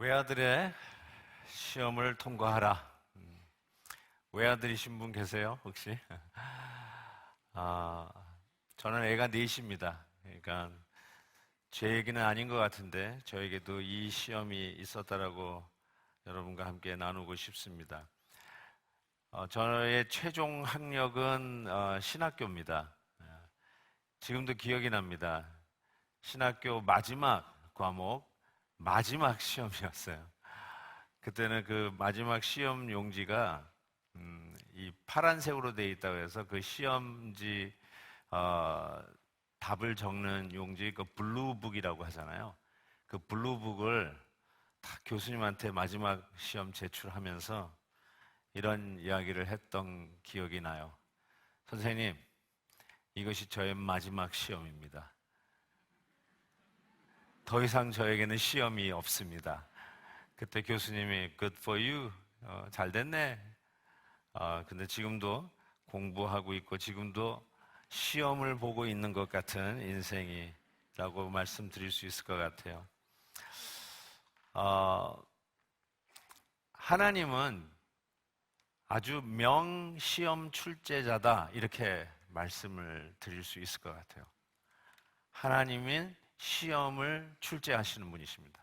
외아들의 시험을 통과하라. 외아들이신 분 계세요, 혹시? 저는 애가 넷입니다. 그러니까 제 얘기는 아닌 것 같은데 저에게도 이 시험이 있었다라고 여러분과 함께 나누고 싶습니다. 저의 최종 학력은 신학교입니다. 지금도 기억이 납니다. 신학교 마지막 과목, 마지막 시험이었어요. 그때는 그 마지막 시험 용지가 이 파란색으로 되어 있다고 해서 그 시험지 답을 적는 용지, 그 블루북이라고 하잖아요. 그 블루북을 다 교수님한테 마지막 시험 제출하면서 이런 이야기를 했던 기억이 나요. 선생님, 이것이 저의 마지막 시험입니다. 더 이상 저에게는 시험이 없습니다. 그때 교수님이 Good for you, 잘 됐네. 근데 지금도 공부하고 있고 지금도 시험을 보고 있는 것 같은 인생이라고 말씀드릴 수 있을 것 같아요. 하나님은 아주 명시험 출제자다, 이렇게 말씀을 드릴 수 있을 것 같아요. 하나님은 시험을 출제하시는 분이십니다.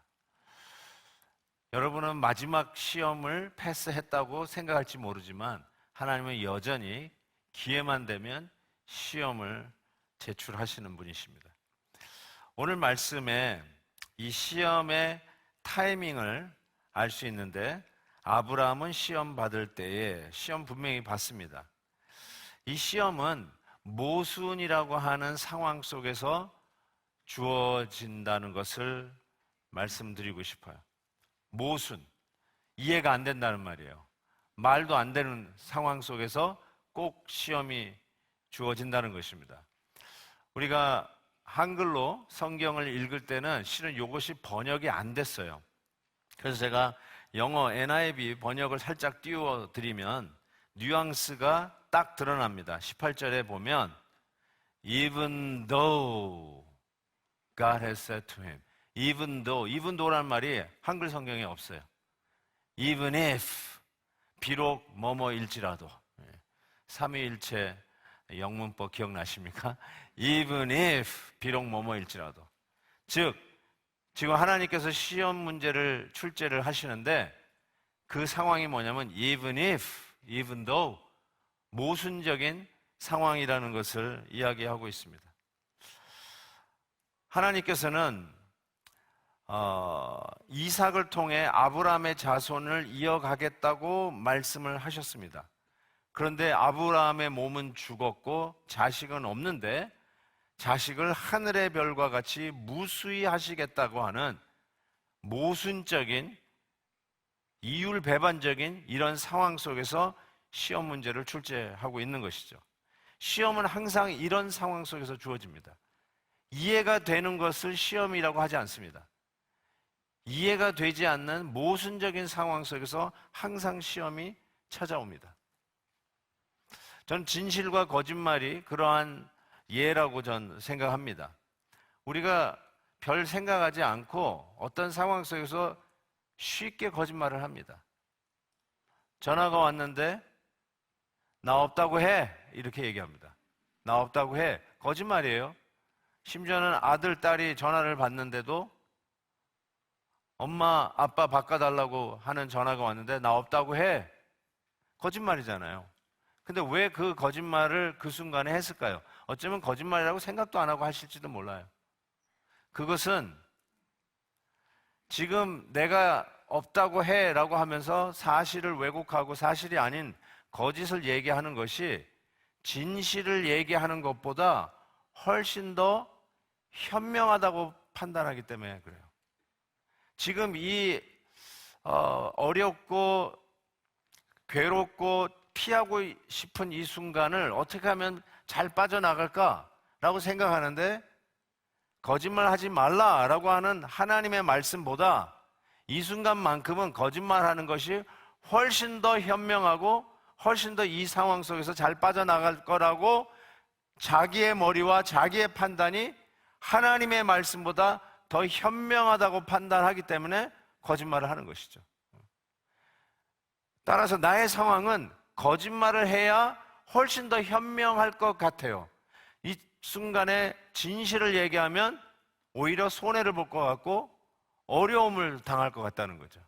여러분은 마지막 시험을 패스했다고 생각할지 모르지만 하나님은 여전히 기회만 되면 시험을 제출하시는 분이십니다. 오늘 말씀에 이 시험의 타이밍을 알 수 있는데, 아브라함은 시험 받을 때에 시험 분명히 받습니다. 이 시험은 모순이라고 하는 상황 속에서 주어진다는 것을 말씀드리고 싶어요. 모순, 이해가 안 된다는 말이에요. 말도 안 되는 상황 속에서 꼭 시험이 주어진다는 것입니다. 우리가 한글로 성경을 읽을 때는 실은 이것이 번역이 안 됐어요. 그래서 제가 영어 NIV 번역을 살짝 띄워드리면 뉘앙스가 딱 드러납니다. 18절에 보면 Even though God has said to him, even though라는 말이 한글 성경에 없어요. Even if, 비록 뭐뭐일지라도. 삼위일체 영문법 기억나십니까? Even if, 비록 뭐뭐일지라도. 즉, 지금 하나님께서 시험 문제를 출제를 하시는데 그 상황이 뭐냐면 even if, even though, 모순적인 상황이라는 것을 이야기하고 있습니다. 하나님께서는 이삭을 통해 아브라함의 자손을 이어가겠다고 말씀을 하셨습니다. 그런데 아브라함의 몸은 죽었고 자식은 없는데 자식을 하늘의 별과 같이 무수히 하시겠다고 하는 모순적인, 이율배반적인 이런 상황 속에서 시험 문제를 출제하고 있는 것이죠. 시험은 항상 이런 상황 속에서 주어집니다. 이해가 되는 것을 시험이라고 하지 않습니다. 이해가 되지 않는 모순적인 상황 속에서 항상 시험이 찾아옵니다. 전 진실과 거짓말이 그러한 예라고 전 생각합니다. 우리가 별 생각하지 않고 어떤 상황 속에서 쉽게 거짓말을 합니다. 전화가 왔는데 나 없다고 해, 이렇게 얘기합니다. 나 없다고 해. 거짓말이에요. 심지어는 아들, 딸이 전화를 받는데도 엄마, 아빠 바꿔달라고 하는 전화가 왔는데 나 없다고 해. 거짓말이잖아요. 근데 왜 그 거짓말을 그 순간에 했을까요? 어쩌면 거짓말이라고 생각도 안 하고 하실지도 몰라요. 그것은 지금 내가 없다고 해 라고 하면서 사실을 왜곡하고 사실이 아닌 거짓을 얘기하는 것이 진실을 얘기하는 것보다 훨씬 더 현명하다고 판단하기 때문에 그래요. 지금 이 어렵고 괴롭고 피하고 싶은 이 순간을 어떻게 하면 잘 빠져나갈까라고 생각하는데 거짓말하지 말라라고 하는 하나님의 말씀보다 이 순간만큼은 거짓말하는 것이 훨씬 더 현명하고 훨씬 더 이 상황 속에서 잘 빠져나갈 거라고 자기의 머리와 자기의 판단이 하나님의 말씀보다 더 현명하다고 판단하기 때문에 거짓말을 하는 것이죠. 따라서 나의 상황은 거짓말을 해야 훨씬 더 현명할 것 같아요. 이 순간에 진실을 얘기하면 오히려 손해를 볼 것 같고 어려움을 당할 것 같다는 거죠.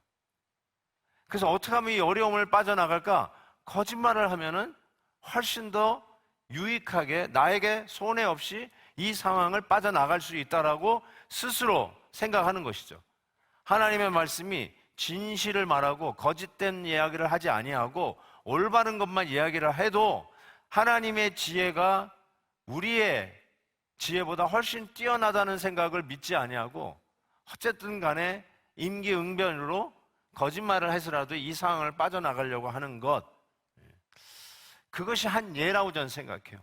그래서 어떻게 하면 이 어려움을 빠져나갈까? 거짓말을 하면은 훨씬 더 유익하게 나에게 손해 없이 이 상황을 빠져나갈 수 있다라고 스스로 생각하는 것이죠. 하나님의 말씀이 진실을 말하고 거짓된 이야기를 하지 아니하고 올바른 것만 이야기를 해도 하나님의 지혜가 우리의 지혜보다 훨씬 뛰어나다는 생각을 믿지 아니하고 어쨌든 간에 임기응변으로 거짓말을 해서라도 이 상황을 빠져나가려고 하는 것, 그것이 한 예라고 저는 생각해요.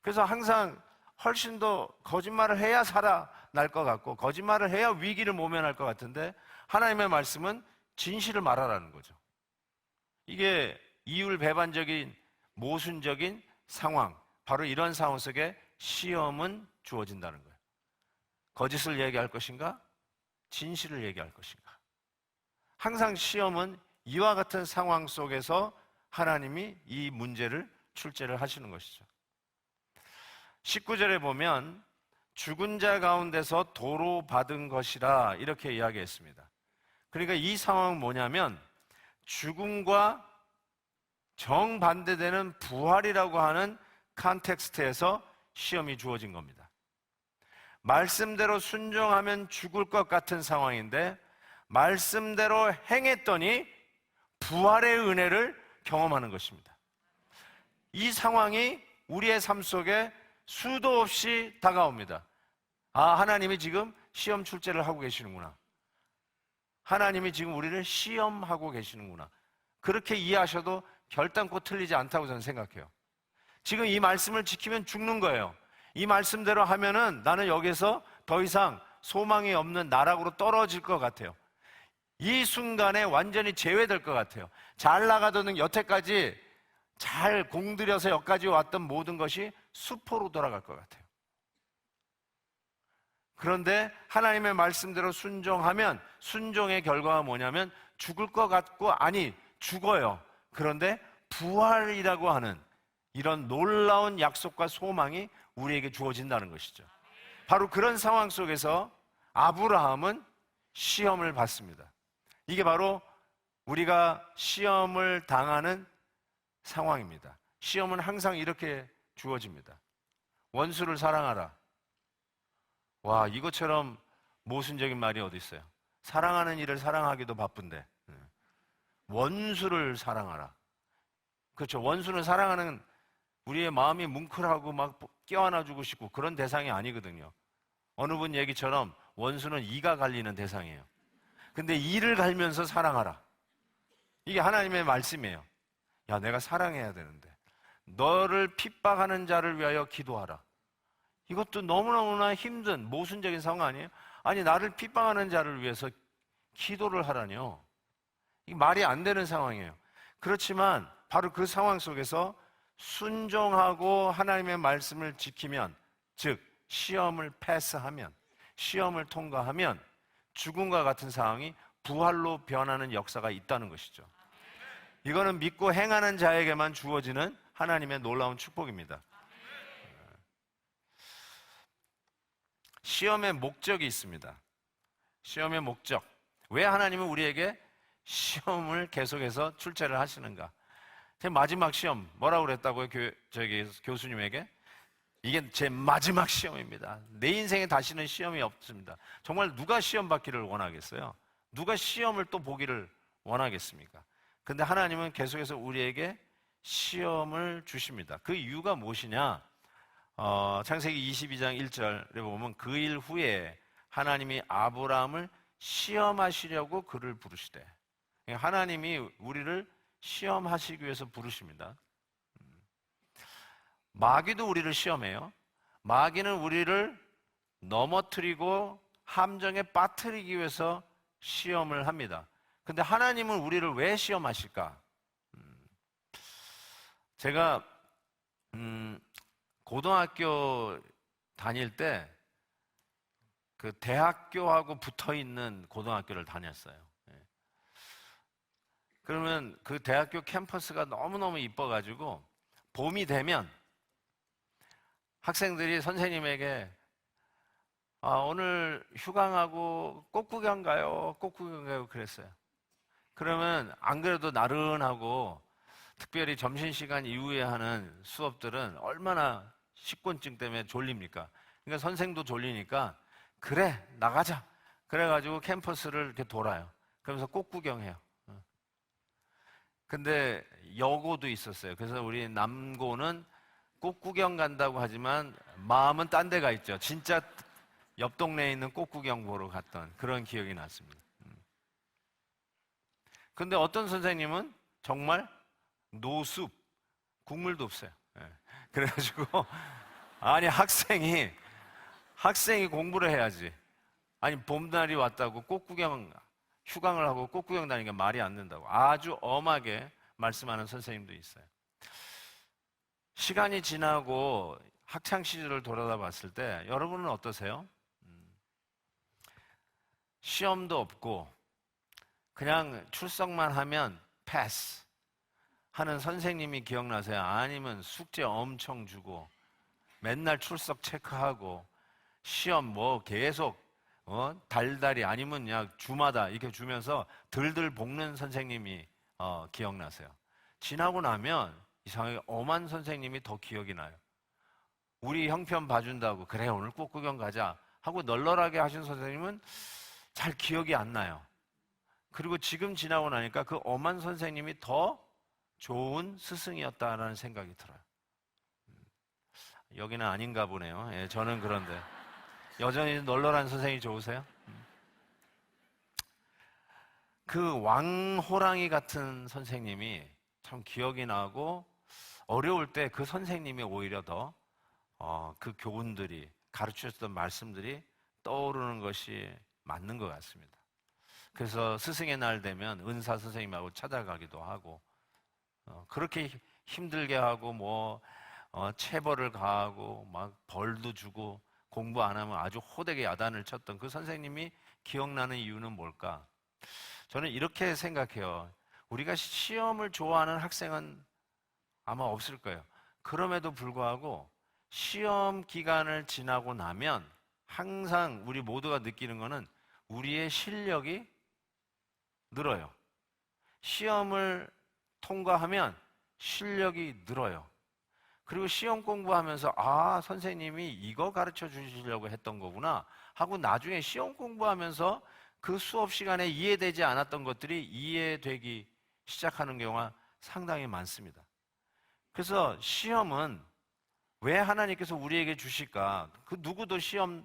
그래서 항상 훨씬 더 거짓말을 해야 살아날 것 같고 거짓말을 해야 위기를 모면할 것 같은데 하나님의 말씀은 진실을 말하라는 거죠. 이게 이율배반적인 모순적인 상황, 바로 이런 상황 속에 시험은 주어진다는 거예요. 거짓을 얘기할 것인가? 진실을 얘기할 것인가? 항상 시험은 이와 같은 상황 속에서 하나님이 이 문제를 출제를 하시는 것이죠. 19절에 보면 죽은 자 가운데서 도로 받은 것이라 이렇게 이야기했습니다. 그러니까 이 상황은 뭐냐면 죽음과 정반대되는 부활이라고 하는 컨텍스트에서 시험이 주어진 겁니다. 말씀대로 순종하면 죽을 것 같은 상황인데 말씀대로 행했더니 부활의 은혜를 경험하는 것입니다. 이 상황이 우리의 삶 속에 수도 없이 다가옵니다. 아, 하나님이 지금 시험 출제를 하고 계시는구나. 하나님이 지금 우리를 시험하고 계시는구나. 그렇게 이해하셔도 결단코 틀리지 않다고 저는 생각해요. 지금 이 말씀을 지키면 죽는 거예요. 이 말씀대로 하면은 나는 여기서 더 이상 소망이 없는 나락으로 떨어질 것 같아요. 이 순간에 완전히 제외될 것 같아요. 잘 나가던 여태까지 잘 공들여서 여기까지 왔던 모든 것이 수포로 돌아갈 것 같아요. 그런데 하나님의 말씀대로 순종하면 순종의 결과가 뭐냐면 죽을 것 같고 아니 죽어요. 그런데 부활이라고 하는 이런 놀라운 약속과 소망이 우리에게 주어진다는 것이죠. 바로 그런 상황 속에서 아브라함은 시험을 받습니다. 이게 바로 우리가 시험을 당하는 상황입니다. 시험은 항상 이렇게 주어집니다. 원수를 사랑하라. 와, 이것처럼 모순적인 말이 어디 있어요? 사랑하는 일을 사랑하기도 바쁜데 원수를 사랑하라. 그렇죠. 원수는 사랑하는 우리의 마음이 뭉클하고 막 껴안아주고 싶고 그런 대상이 아니거든요. 어느 분 얘기처럼 원수는 이가 갈리는 대상이에요. 근데 이를 갈면서 사랑하라. 이게 하나님의 말씀이에요. 야, 내가 사랑해야 되는데 너를 핍박하는 자를 위하여 기도하라. 이것도 너무너무나 힘든 모순적인 상황 아니에요? 아니, 나를 핍박하는 자를 위해서 기도를 하라뇨. 이게 말이 안 되는 상황이에요. 그렇지만 바로 그 상황 속에서 순종하고 하나님의 말씀을 지키면, 즉 시험을 패스하면, 시험을 통과하면 죽음과 같은 상황이 부활로 변하는 역사가 있다는 것이죠. 이거는 믿고 행하는 자에게만 주어지는 하나님의 놀라운 축복입니다. 시험의 목적이 있습니다. 시험의 목적. 왜 하나님은 우리에게 시험을 계속해서 출제를 하시는가? 제 마지막 시험 뭐라고 그랬다고요? 교수님에게? 이게 제 마지막 시험입니다. 내 인생에 다시는 시험이 없습니다. 정말 누가 시험 받기를 원하겠어요? 누가 시험을 또 보기를 원하겠습니까? 근데 하나님은 계속해서 우리에게 시험을 주십니다. 그 이유가 무엇이냐? 창세기 22장 1절에 보면 그 일 후에 하나님이 아브라함을 시험하시려고 그를 부르시되, 하나님이 우리를 시험하시기 위해서 부르십니다. 마귀도 우리를 시험해요. 마귀는 우리를 넘어뜨리고 함정에 빠뜨리기 위해서 시험을 합니다. 근데 하나님은 우리를 왜 시험하실까? 제가 고등학교 다닐 때 그 대학교하고 붙어 있는 고등학교를 다녔어요. 예. 그러면 그 대학교 캠퍼스가 너무너무 이뻐가지고 봄이 되면 학생들이 선생님에게 오늘 휴강하고 꽃구경 가요, 꽃구경 가요 그랬어요. 그러면 안 그래도 나른하고 특별히 점심시간 이후에 하는 수업들은 얼마나 식곤증 때문에 졸립니까? 그러니까 선생도 졸리니까 그래 나가자 그래가지고 캠퍼스를 이렇게 돌아요. 그러면서 꽃구경해요. 근데 여고도 있었어요. 그래서 우리 남고는 꽃구경 간다고 하지만 마음은 딴 데가 있죠. 진짜 옆 동네에 있는 꽃구경 보러 갔던 그런 기억이 났습니다. 근데 어떤 선생님은 정말 노숙, 국물도 없어요. 예. 그래가지고 아니 학생이 공부를 해야지. 아니 봄날이 왔다고 꽃구경 휴강을 하고 꽃구경 다니니까 말이 안 된다고 아주 엄하게 말씀하는 선생님도 있어요. 시간이 지나고 학창 시절을 돌아다 봤을 때 여러분은 어떠세요? 시험도 없고 그냥 출석만 하면 패스 하는 선생님이 기억나세요? 아니면 숙제 엄청 주고 맨날 출석 체크하고 시험 뭐 계속 달달이 아니면 그냥 주마다 이렇게 주면서 들들 볶는 선생님이 기억나세요? 지나고 나면 이상하게 엄한 선생님이 더 기억이 나요. 우리 형편 봐준다고 그래 오늘 꽃구경 가자 하고 널널하게 하신 선생님은 잘 기억이 안 나요. 그리고 지금 지나고 나니까 그 엄한 선생님이 더 좋은 스승이었다라는 생각이 들어요. 여기는 아닌가 보네요. 예, 저는 그런데 여전히 널널한 선생님이 좋으세요? 그 왕호랑이 같은 선생님이 참 기억이 나고 어려울 때 그 선생님이 오히려 더 그 교훈들이 가르치셨던 말씀들이 떠오르는 것이 맞는 것 같습니다. 그래서 스승의 날 되면 은사 선생님하고 찾아가기도 하고 그렇게 힘들게 하고 뭐 체벌을 가하고 막 벌도 주고 공부 안 하면 아주 호되게 야단을 쳤던 그 선생님이 기억나는 이유는 뭘까? 저는 이렇게 생각해요. 우리가 시험을 좋아하는 학생은 아마 없을 거예요. 그럼에도 불구하고 시험 기간을 지나고 나면 항상 우리 모두가 느끼는 거는 우리의 실력이 늘어요. 시험을 통과하면 실력이 늘어요. 그리고 시험 공부하면서 선생님이 이거 가르쳐 주시려고 했던 거구나 하고 나중에 시험 공부하면서 그 수업 시간에 이해되지 않았던 것들이 이해되기 시작하는 경우가 상당히 많습니다. 그래서 시험은 왜 하나님께서 우리에게 주실까? 그 누구도 시험을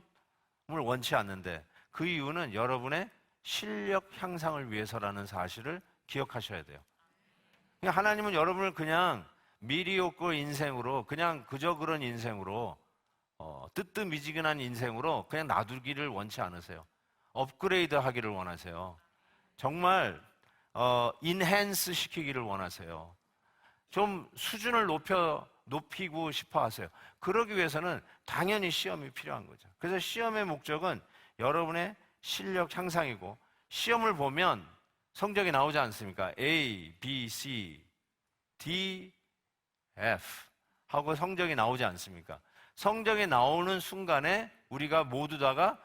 원치 않는데 그 이유는 여러분의 실력 향상을 위해서라는 사실을 기억하셔야 돼요. 그러니까 하나님은 여러분을 그냥 미리오크 인생으로 그냥 그저 그런 인생으로 뜨뜻미지근한 인생으로 그냥 놔두기를 원치 않으세요. 업그레이드 하기를 원하세요. 정말 인핸스 시키기를 원하세요. 좀 수준을 높이고 싶어 하세요. 그러기 위해서는 당연히 시험이 필요한 거죠. 그래서 시험의 목적은 여러분의 실력 향상이고 시험을 보면 성적이 나오지 않습니까? A, B, C, D, F 하고 성적이 나오지 않습니까? 성적이 나오는 순간에 우리가 모두 다가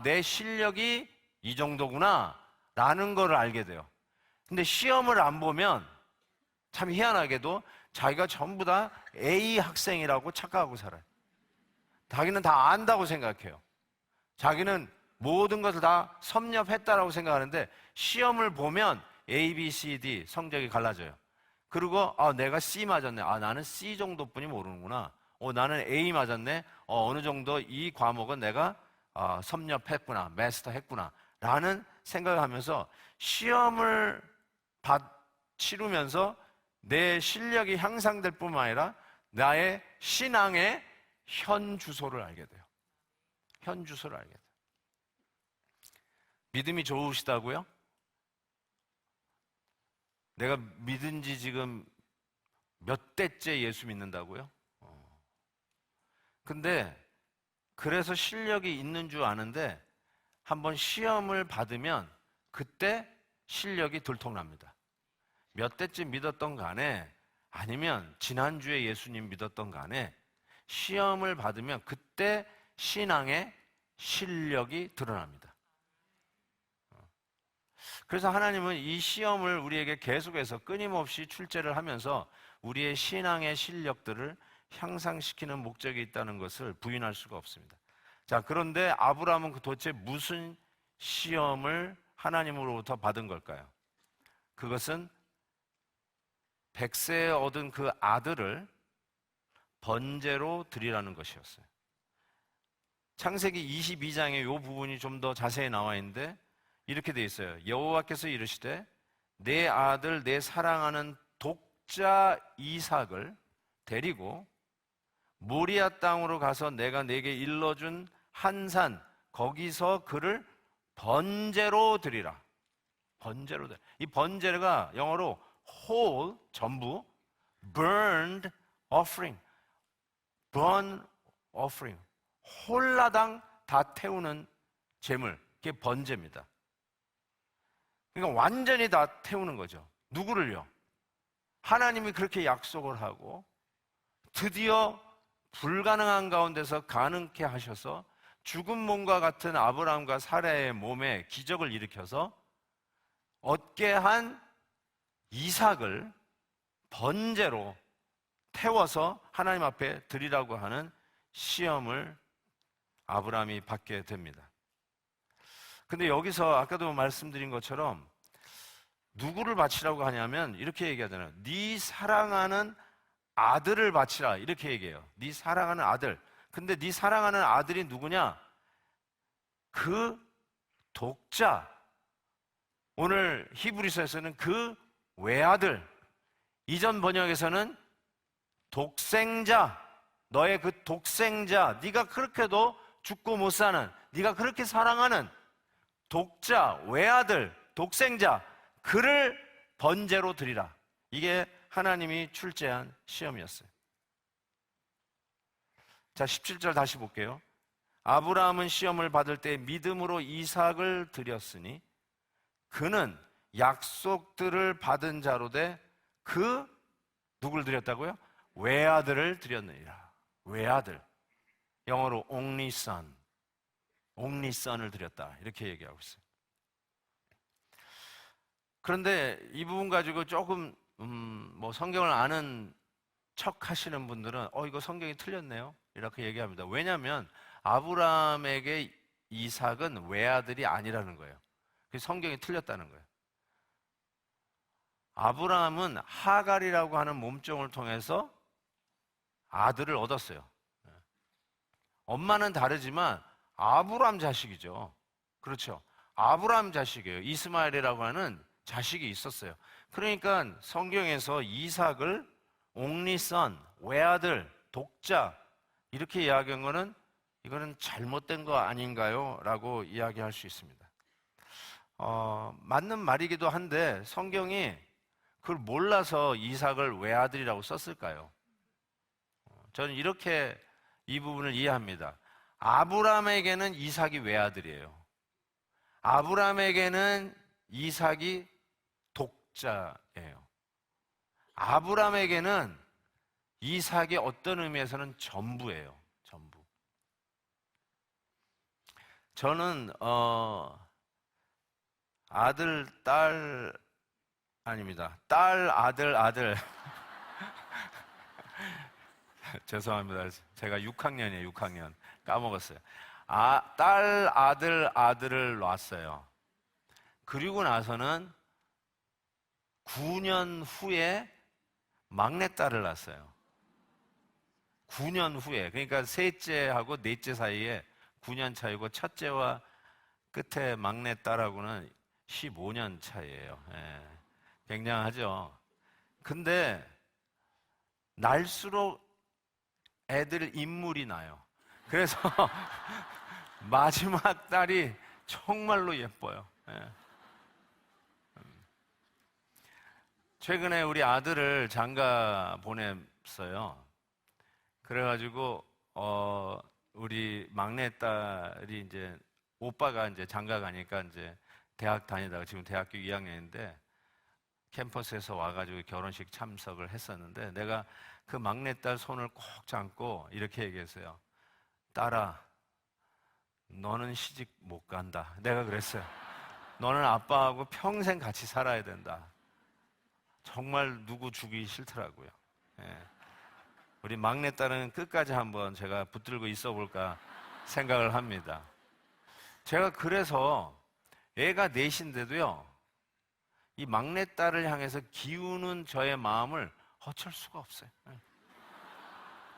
내 실력이 이 정도구나 라는 걸 알게 돼요. 근데 시험을 안 보면 참 희한하게도 자기가 전부 다 A 학생이라고 착각하고 살아요. 자기는 다 안다고 생각해요. 자기는 모든 것을 다 섭렵했다라고 생각하는데 시험을 보면 A, B, C, D 성적이 갈라져요. 그리고 내가 C 맞았네. 나는 C 정도뿐이 모르는구나. 나는 A 맞았네. 어느 정도 이 과목은 내가 섭렵했구나. 마스터했구나. 라는 생각을 하면서 시험을 치르면서 내 실력이 향상될 뿐만 아니라 나의 신앙의 현 주소를 알게 돼요. 현 주소를 알게 돼요. 믿음이 좋으시다고요? 내가 믿은 지 지금 몇 대째 예수 믿는다고요? 근데 그래서 실력이 있는 줄 아는데 한번 시험을 받으면 그때 실력이 들통납니다. 몇 대쯤 믿었던 간에, 아니면 지난주에 예수님 믿었던 간에 시험을 받으면 그때 신앙의 실력이 드러납니다. 그래서 하나님은 이 시험을 우리에게 계속해서 끊임없이 출제를 하면서 우리의 신앙의 실력들을 향상시키는 목적이 있다는 것을 부인할 수가 없습니다. 자, 그런데 아브라함은 도대체 무슨 시험을 하나님으로부터 받은 걸까요? 그것은 100세에 얻은 그 아들을 번제로 드리라는 것이었어요. 창세기 22장에 이 부분이 좀 더 자세히 나와 있는데 이렇게 돼 있어요. 여호와께서 이르시되 내 아들 내 사랑하는 독자 이삭을 데리고 모리아 땅으로 가서 내가 내게 일러준 한 산 거기서 그를 번제로 드리라. 번제로 드리라. 이 번제가 영어로 whole, 전부, burned offering, burn offering, 홀라당 다 태우는 제물, 그게 번제입니다. 그러니까 완전히 다 태우는 거죠. 누구를요? 하나님이 그렇게 약속을 하고 드디어 불가능한 가운데서 가능케 하셔서 죽은 몸과 같은 아브라함과 사라의 몸에 기적을 일으켜서 얻게 한 이삭을 번제로 태워서 하나님 앞에 드리라고 하는 시험을 아브라함이 받게 됩니다. 근데 여기서 아까도 말씀드린 것처럼 누구를 바치라고 하냐면 이렇게 얘기하잖아요. 네 사랑하는 아들을 바치라, 이렇게 얘기해요. 네 사랑하는 아들. 근데 네 사랑하는 아들이 누구냐? 그 독자. 오늘 히브리서에서는 그 외아들, 이전 번역에서는 독생자, 너의 그 독생자, 네가 그렇게도 죽고 못 사는, 네가 그렇게 사랑하는 독자, 외아들, 독생자, 그를 번제로 드리라. 이게 하나님이 출제한 시험이었어요. 자, 17절 다시 볼게요. 아브라함은 시험을 받을 때 믿음으로 이삭을 드렸으니 그는 약속들을 받은 자로 돼 그 누굴 드렸다고요? 외아들을 드렸느니라. 외아들. 영어로 only son. only son을 드렸다. 이렇게 얘기하고 있어요. 그런데 이 부분 가지고 조금 뭐 성경을 아는 척 하시는 분들은 이거 성경이 틀렸네요. 이렇게 얘기합니다. 왜냐하면 아브라함에게 이삭은 외아들이 아니라는 거예요. 그래서 성경이 틀렸다는 거예요. 아브라함은 하갈이라고 하는 몸종을 통해서 아들을 얻었어요. 엄마는 다르지만 아브라함 자식이죠. 그렇죠. 아브라함 자식이에요. 이스마엘이라고 하는 자식이 있었어요. 그러니까 성경에서 이삭을 only son, 외아들, 독자 이렇게 이야기한 거는 이거는 잘못된 거 아닌가요? 라고 이야기할 수 있습니다. 맞는 말이기도 한데 성경이 그걸 몰라서 이삭을 외아들이라고 썼을까요? 저는 이렇게 이 부분을 이해합니다. 아브라함에게는 이삭이 외아들이에요. 아브라함에게는 이삭이 독자예요. 아브라함에게는 이삭이 어떤 의미에서는 전부예요. 전부. 저는 아들, 딸 아닙니다. 딸, 아들, 아들. 죄송합니다. 제가 6학년이에요. 6학년. 까먹었어요. 딸, 아들, 아들을 낳았어요. 그리고 나서는 9년 후에 막내딸을 낳았어요. 9년 후에. 그러니까 셋째하고 넷째 사이에 9년 차이고 첫째와 끝에 막내딸하고는 15년 차이예요. 예. 굉장하죠. 근데 날수록 애들 인물이 나요. 그래서 마지막 딸이 정말로 예뻐요. 예. 최근에 우리 아들을 장가 보냈어요. 그래가지고 우리 막내딸이 이제 오빠가 이제 장가 가니까 이제 대학 다니다가 지금 대학교 2학년인데 캠퍼스에서 와가지고 결혼식 참석을 했었는데 내가 그 막내딸 손을 꼭 잡고 이렇게 얘기했어요. 딸아, 너는 시집 못 간다. 내가 그랬어요. 너는 아빠하고 평생 같이 살아야 된다. 정말 누구 주기 싫더라고요. 예. 우리 막내딸은 끝까지 한번 제가 붙들고 있어 볼까 생각을 합니다. 제가 그래서 애가 넷인데도요, 이 막내딸을 향해서 기우는 저의 마음을 어쩔 수가 없어요. 예.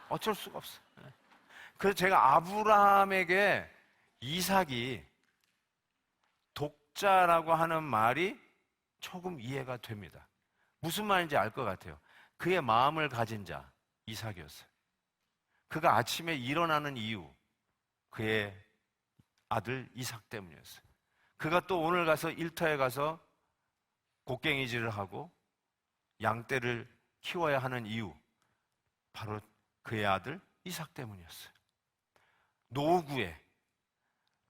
어쩔 수가 없어요. 예. 그래서 제가 아브라함에게 이삭이 독자라고 하는 말이 조금 이해가 됩니다. 무슨 말인지 알 것 같아요. 그의 마음을 가진 자, 이삭이었어요. 그가 아침에 일어나는 이유, 그의 아들 이삭 때문이었어요. 그가 또 오늘 가서 일터에 가서 곡괭이질을 하고 양떼를 키워야 하는 이유, 바로 그의 아들 이삭 때문이었어요. 노후에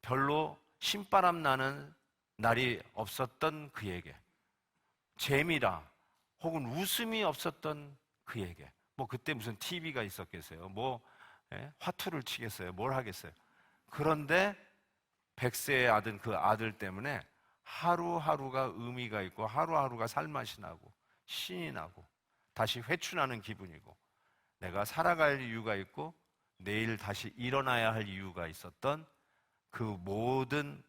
별로 신바람 나는 날이 없었던 그에게, 재미라 혹은 웃음이 없었던 그에게, 뭐 그때 무슨 TV가 있었겠어요? 화투를 치겠어요? 뭘 하겠어요? 그런데 100세의 아들, 그 아들 때문에 하루하루가 의미가 있고 하루하루가 살맛이 나고 신이 나고 다시 회춘하는 기분이고 내가 살아갈 이유가 있고 내일 다시 일어나야 할 이유가 있었던 그 모든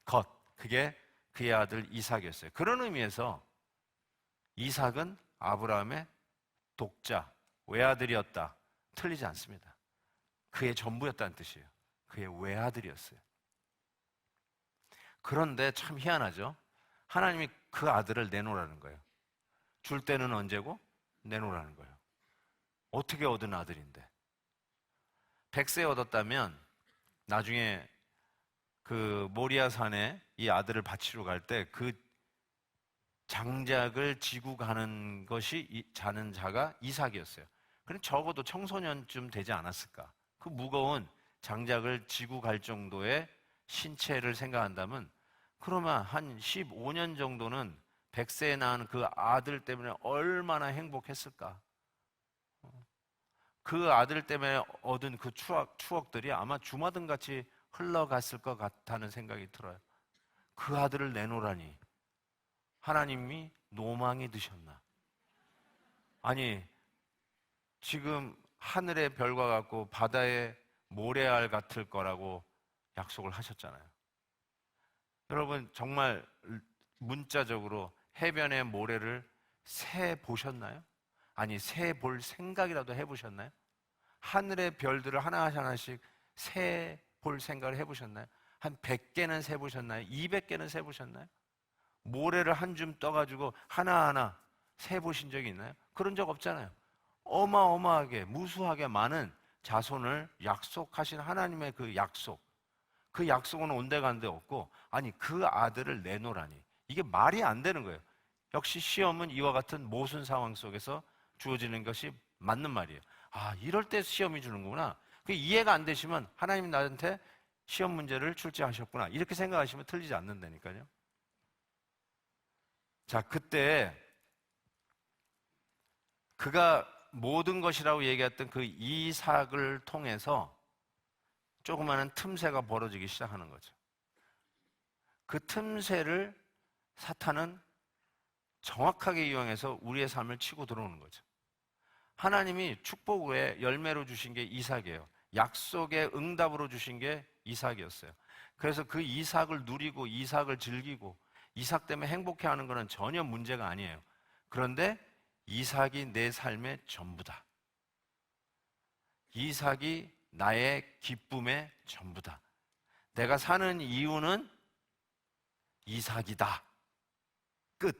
것, 그게 그의 아들 이삭이었어요. 그런 의미에서 이삭은 아브라함의 독자, 외아들이었다. 틀리지 않습니다. 그의 전부였다는 뜻이에요. 그의 외아들이었어요. 그런데 참 희한하죠? 하나님이 그 아들을 내놓으라는 거예요. 줄 때는 언제고? 내놓으라는 거예요. 어떻게 얻은 아들인데? 100세 얻었다면 나중에 그 모리아 산에 이 아들을 바치러 갈 때 그 장작을 지고 가는 것이 자는 자가 이삭이었어요. 그럼 적어도 청소년쯤 되지 않았을까? 그 무거운 장작을 지고 갈 정도의 신체를 생각한다면 그러면 한 15년 정도는 100세에 낳은 그 아들 때문에 얼마나 행복했을까? 그 아들 때문에 얻은 그 추억들이 아마 주마등같이 흘러갔을 것 같다는 생각이 들어요. 그 아들을 내놓으라니 하나님이 노망이 드셨나? 아니, 지금 하늘의 별과 같고 바다의 모래알 같을 거라고 약속을 하셨잖아요. 여러분, 정말 문자적으로 해변의 모래를 새 보셨나요? 아니, 새 볼 생각이라도 해보셨나요? 하늘의 별들을 하나하나씩 새 볼 생각을 해보셨나요? 한 100개는 새 보셨나요? 200개는 새 보셨나요? 모래를 한 줌 떠가지고 하나하나 새 보신 적이 있나요? 그런 적 없잖아요. 어마어마하게 무수하게 많은 자손을 약속하신 하나님의 그 약속은 온데간데 없고, 아니 그 아들을 내놓으라니 이게 말이 안 되는 거예요. 역시 시험은 이와 같은 모순 상황 속에서 주어지는 것이 맞는 말이에요. 아, 이럴 때 시험이 주는구나. 그 이해가 안 되시면 하나님 나한테 시험 문제를 출제하셨구나, 이렇게 생각하시면 틀리지 않는다니까요. 자, 그때 그가 모든 것이라고 얘기했던 그 이삭을 통해서 조그마한 틈새가 벌어지기 시작하는 거죠. 그 틈새를 사탄은 정확하게 이용해서 우리의 삶을 치고 들어오는 거죠. 하나님이 축복 외에 열매로 주신 게 이삭이에요. 약속의 응답으로 주신 게 이삭이었어요. 그래서 그 이삭을 누리고 이삭을 즐기고 이삭 때문에 행복해하는 것은 전혀 문제가 아니에요. 그런데 이삭이 내 삶의 전부다. 이삭이 나의 기쁨의 전부다. 내가 사는 이유는 이삭이다. 끝.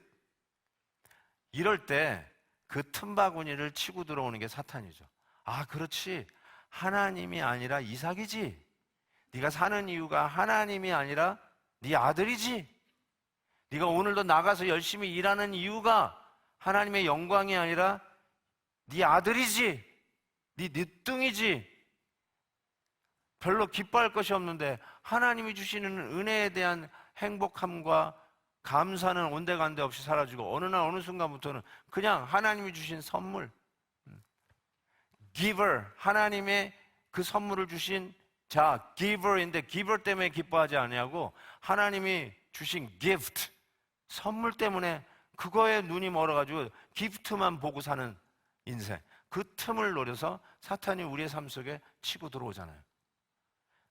이럴 때 그 틈바구니를 치고 들어오는 게 사탄이죠. 아, 그렇지. 하나님이 아니라 이삭이지. 네가 사는 이유가 하나님이 아니라 네 아들이지. 네가 오늘도 나가서 열심히 일하는 이유가 하나님의 영광이 아니라 네 아들이지. 네 늦둥이지. 별로 기뻐할 것이 없는데 하나님이 주시는 은혜에 대한 행복함과 감사는 온데간데 없이 사라지고 어느 날 어느 순간부터는 그냥 하나님이 주신 선물, giver, 하나님의 그 선물을 주신 자, giver인데 giver 때문에 기뻐하지 아니하고 하나님이 주신 gift, 선물 때문에 그거에 눈이 멀어가지고 기프트만 보고 사는 인생. 그 틈을 노려서 사탄이 우리의 삶 속에 치고 들어오잖아요.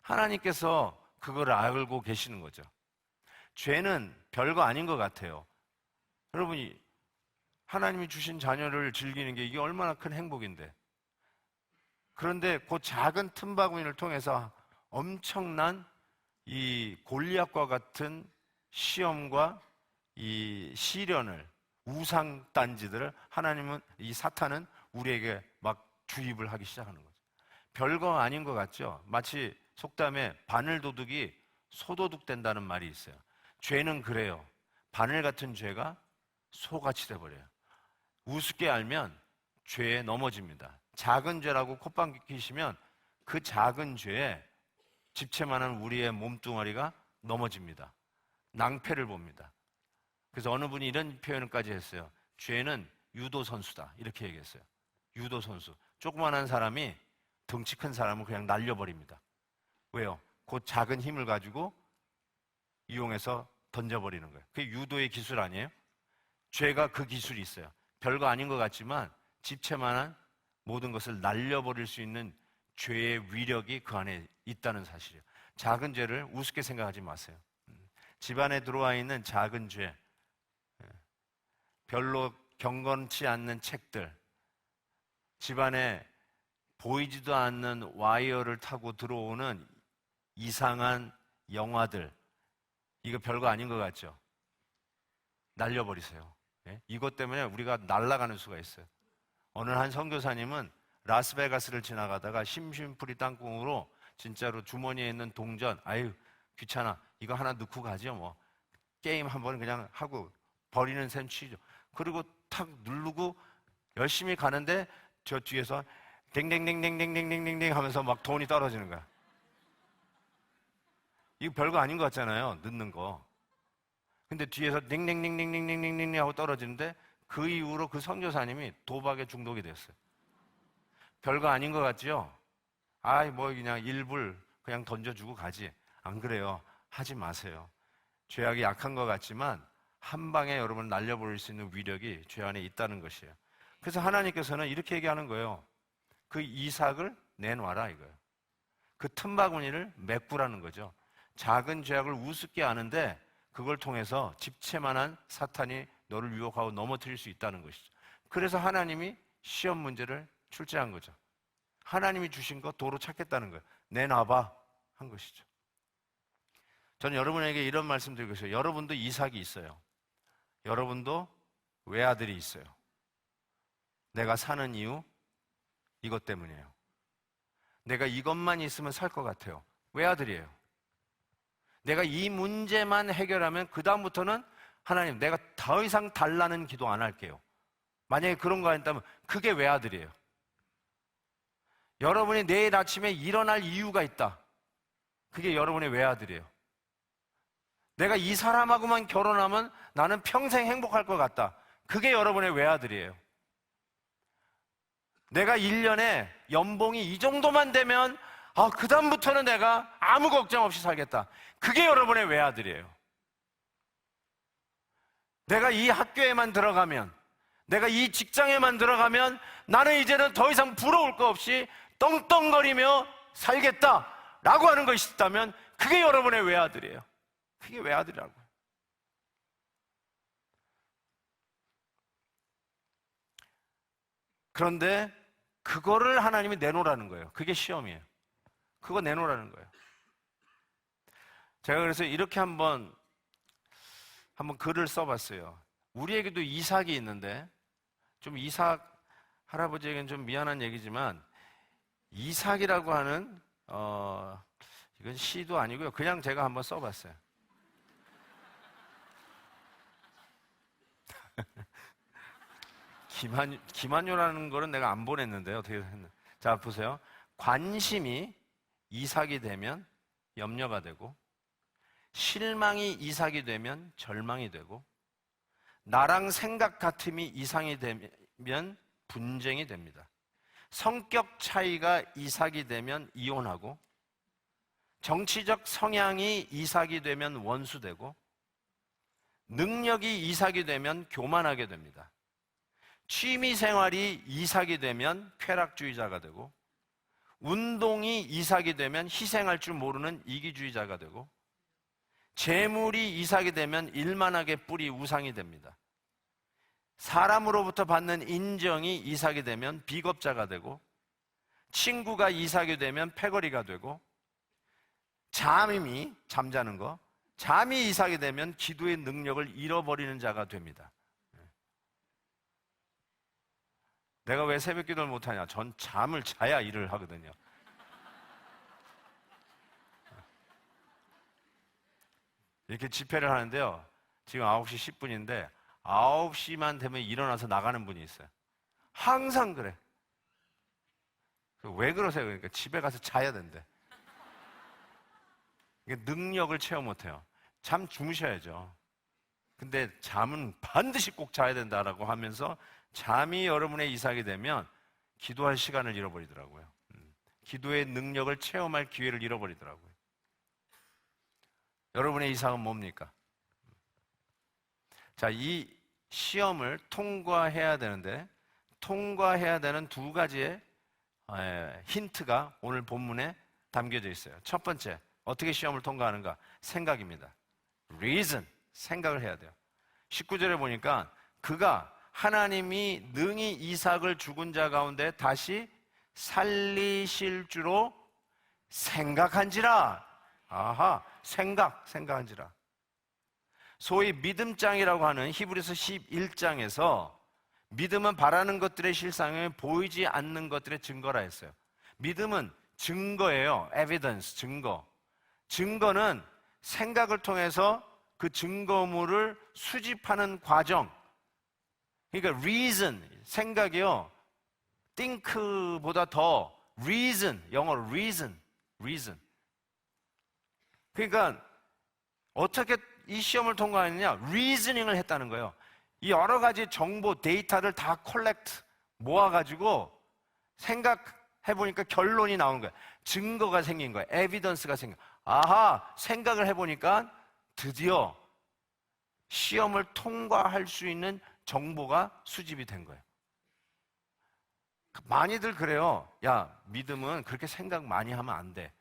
하나님께서 그걸 알고 계시는 거죠. 죄는 별거 아닌 것 같아요. 여러분이 하나님이 주신 자녀를 즐기는 게 이게 얼마나 큰 행복인데. 그런데 그 작은 틈바구니를 통해서 엄청난 이 골리앗과 같은 시험과 이 시련을, 우상단지들을 하나님은, 이 사탄은 우리에게 막 주입을 하기 시작하는 거죠. 별거 아닌 것 같죠? 마치 속담에 바늘도둑이 소도둑 된다는 말이 있어요. 죄는 그래요. 바늘 같은 죄가 소같이 돼버려요. 우습게 알면 죄에 넘어집니다. 작은 죄라고 콧방 끼시면 그 작은 죄에 집채만한 우리의 몸뚱아리가 넘어집니다. 낭패를 봅니다. 그래서 어느 분이 이런 표현을까지 했어요. 죄는 유도 선수다, 이렇게 얘기했어요. 유도 선수. 조그만한 사람이 덩치 큰 사람을 그냥 날려버립니다. 왜요? 그 작은 힘을 가지고 이용해서 던져버리는 거예요. 그게 유도의 기술 아니에요? 죄가 그 기술이 있어요. 별거 아닌 것 같지만 집채만한 모든 것을 날려버릴 수 있는 죄의 위력이 그 안에 있다는 사실이에요. 작은 죄를 우습게 생각하지 마세요. 집안에 들어와 있는 작은 죄, 별로 경건치 않는 책들, 집안에 보이지도 않는 와이어를 타고 들어오는 이상한 영화들, 이거 별거 아닌 것 같죠? 날려버리세요. 이것 때문에 우리가 날아가는 수가 있어요. 어느 한 선교사님은 라스베가스를 지나가다가 심심풀이 땅콩으로 진짜로 주머니에 있는 동전, 아유 귀찮아, 이거 하나 넣고 가죠 뭐, 게임 한번 그냥 하고 버리는 셈 치죠. 그리고 탁 누르고 열심히 가는데 저 뒤에서 댕댕댕댕댕댕댕댕 하면서 막 돈이 떨어지는 거야. 이거 별거 아닌 것 같잖아요, 넣는 거. 근데 뒤에서 댕댕댕댕댕댕댕 하고 떨어지는데 그 이후로 그 선교사님이 도박에 중독이 됐어요. 별거 아닌 것 같죠? 아이 뭐 그냥 일불 그냥 던져주고 가지. 안 그래요. 하지 마세요. 죄악이 약한 것 같지만 한 방에 여러분을 날려버릴 수 있는 위력이 죄 안에 있다는 것이에요. 그래서 하나님께서는 이렇게 얘기하는 거예요. 그 이삭을 내놔라 이거예요. 그 틈바구니를 메꾸라는 거죠. 작은 죄악을 우습게 아는데 그걸 통해서 집채만한 사탄이 너를 유혹하고 넘어뜨릴 수 있다는 것이죠. 그래서 하나님이 시험 문제를 출제한 거죠. 하나님이 주신 거 도로 찾겠다는 거예요. 내놔봐 한 것이죠. 저는 여러분에게 이런 말씀 드리고 있어요. 여러분도 이삭이 있어요. 여러분도 외아들이 있어요. 내가 사는 이유 이것 때문이에요. 내가 이것만 있으면 살 것 같아요. 외아들이에요. 내가 이 문제만 해결하면 그 다음부터는 하나님 내가 더 이상 달라는 기도 안 할게요. 만약에 그런 거 한다면 그게 외아들이에요. 여러분이 내일 아침에 일어날 이유가 있다. 그게 여러분의 외아들이에요. 내가 이 사람하고만 결혼하면 나는 평생 행복할 것 같다. 그게 여러분의 외아들이에요. 내가 1년에 연봉이 이 정도만 되면 그 다음부터는 내가 아무 걱정 없이 살겠다. 그게 여러분의 외아들이에요. 내가 이 학교에만 들어가면, 내가 이 직장에만 들어가면 나는 이제는 더 이상 부러울 거 없이 떵떵거리며 살겠다라고 하는 것이 있다면 그게 여러분의 외아들이에요. 그게 외아들이라고요. 그런데 그거를 하나님이 내놓으라는 거예요. 그게 시험이에요. 그거 내놓으라는 거예요. 제가 그래서 이렇게 한번 글을 써봤어요. 우리에게도 이삭이 있는데, 좀 이삭 할아버지에게는 좀 미안한 얘기지만, 이삭이라고 하는 이건 시도 아니고요. 그냥 제가 한번 써봤어요. 김한효라는 거는 내가 안 보냈는데요. 어떻게 했나? 자, 보세요. 관심이 이삭이 되면 염려가 되고, 실망이 이삭이 되면 절망이 되고, 나랑 생각 같음이 이상이 되면 분쟁이 됩니다. 성격 차이가 이삭이 되면 이혼하고, 정치적 성향이 이삭이 되면 원수되고, 능력이 이삭이 되면 교만하게 됩니다. 취미 생활이 이삭이 되면 쾌락주의자가 되고, 운동이 이삭이 되면 희생할 줄 모르는 이기주의자가 되고, 재물이 이삭이 되면 일만하게 뿌리 우상이 됩니다. 사람으로부터 받는 인정이 이삭이 되면 비겁자가 되고, 친구가 이삭이 되면 패거리가 되고, 잠자는 거, 잠이 이삭이 되면 기도의 능력을 잃어버리는 자가 됩니다. 내가 왜 새벽 기도를 못하냐? 전 잠을 자야 일을 하거든요. 이렇게 집회를 하는데요, 지금 9시 10분인데 9시만 되면 일어나서 나가는 분이 있어요. 항상 그래. 왜 그러세요? 그러니까 집에 가서 자야 된대. 능력을 체험 못해요. 잠 주무셔야죠. 근데 잠은 반드시 꼭 자야 된다라고 하면서 잠이 여러분의 이삭이 되면 기도할 시간을 잃어버리더라고요. 기도의 능력을 체험할 기회를 잃어버리더라고요. 여러분의 이삭은 뭡니까? 자, 이 시험을 통과해야 되는데, 통과해야 되는 두 가지의 힌트가 오늘 본문에 담겨져 있어요. 첫 번째, 어떻게 시험을 통과하는가? 생각입니다. reason, 생각을 해야 돼요. 19절에 보니까 그가 하나님이 능히 이삭을 죽은 자 가운데 다시 살리실 줄로 생각한지라. 아하, 생각한지라. 소위 믿음장이라고 하는 히브리서 11장에서 믿음은 바라는 것들의 실상을 보이지 않는 것들의 증거라 했어요. 믿음은 증거예요. evidence, 증거. 증거는 생각을 통해서 그 증거물을 수집하는 과정. 그러니까 reason, 생각이요, think보다 더 reason, 영어로 reason. 그러니까 어떻게 이 시험을 통과했느냐? reasoning을 했다는 거예요. 이 여러 가지 정보, 데이터를 다 콜렉트, 모아가지고 생각해보니까 결론이 나온 거예요. 증거가 생긴 거예요. 에비던스가 생긴 거예요. 아하, 생각을 해보니까 드디어 시험을 통과할 수 있는 정보가 수집이 된 거예요. 많이들 그래요. 야, 믿음은 그렇게 생각 많이 하면 안 돼.